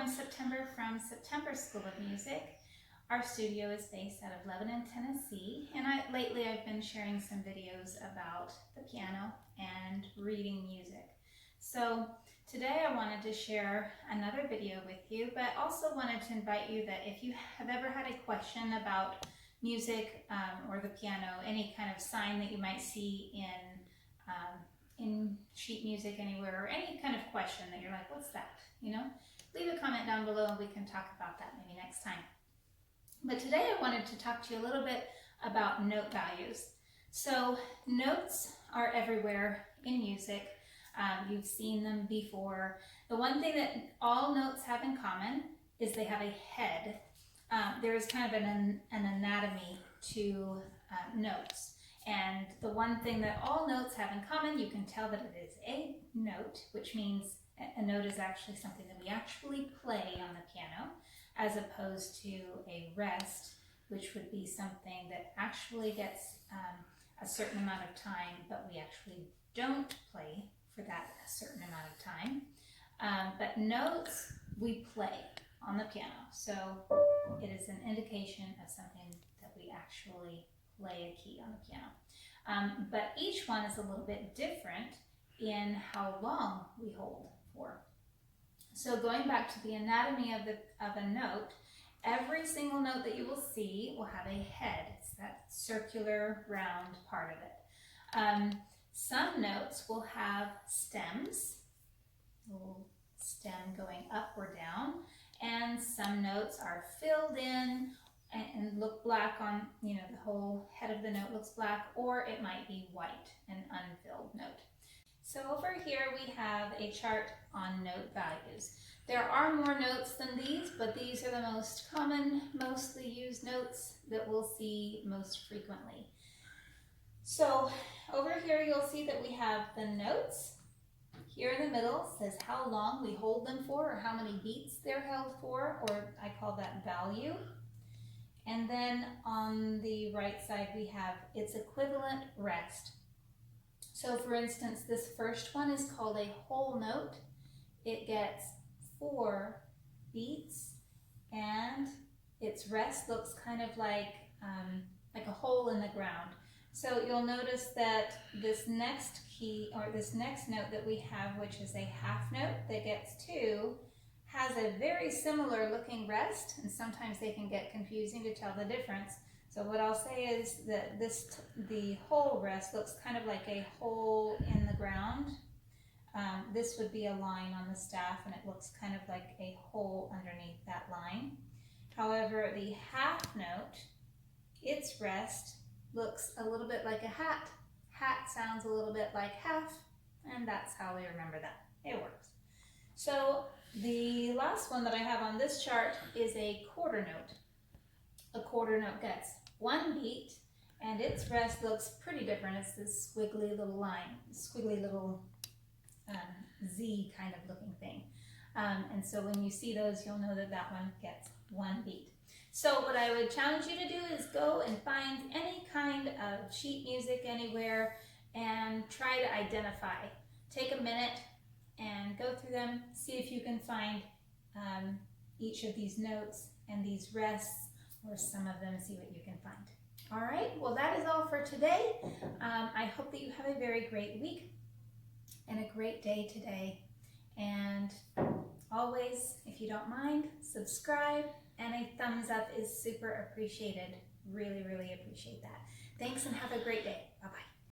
I'm September from September School of Music. Our studio is based out of Lebanon, Tennessee, and lately I've been sharing some videos about the piano and reading music. So today I wanted to share another video with you, but also wanted to invite you that if you have ever had a question about music or the piano, any kind of sign that you might see in sheet music anywhere, or any kind of question that you're like, what's that? Leave a comment down below and we can talk about that maybe next time. But today I wanted to talk to you a little bit about note values. So notes are everywhere in music. You've seen them before. The one thing that all notes have in common is they have a head. There is kind of an anatomy to notes. And the one thing that all notes have in common, you can tell that it is a note, which means a note is actually something that we actually play on the piano, as opposed to a rest, which would be something that actually gets a certain amount of time, but we actually don't play for that a certain amount of time. But notes, we play on the piano. So it is an indication of something that we actually play a key on the piano. But each one is a little bit different in how long we hold for. So going back to the anatomy of a note, every single note that you will see will have a head. It's that circular round part of it. Some notes will have stems, a little stem going up or down, and some notes are filled in and look black on, the whole head of the note looks black, or it might be white, an unfilled note. So over here we have a chart on note values. There are more notes than these, but these are the most common, mostly used notes that we'll see most frequently. So over here you'll see that we have the notes. Here in the middle says how long we hold them for, or how many beats they're held for, or I call that value. And then on the right side we have its equivalent rest. So for instance, this first one is called a whole note. It gets 4 beats, and its rest looks kind of like a hole in the ground. So you'll notice that this next key, or this next note that we have, which is a half note that gets 2, has a very similar looking rest, and sometimes they can get confusing to tell the difference. So what I'll say is that the whole rest looks kind of like a hole in the ground. This would be a line on the staff, and it looks kind of like a hole underneath that line. However, the half note, its rest looks a little bit like a hat. Hat sounds a little bit like half, and that's how we remember that. It works. So the last one that I have on this chart is a quarter note. A quarter note gets 1 beat, and its rest looks pretty different. It's this squiggly little line, squiggly little Z kind of looking thing. And so when you see those, you'll know that that one gets 1 beat. So what I would challenge you to do is go and find any kind of sheet music anywhere and try to identify. Take a minute and go through them, see if you can find each of these notes and these rests, or some of them, see what you can find. All right, well that is all for today. I hope that you have a very great week and a great day today. And always, if you don't mind, subscribe, and a thumbs up is super appreciated. Really, really appreciate that. Thanks, and have a great day. Bye-bye.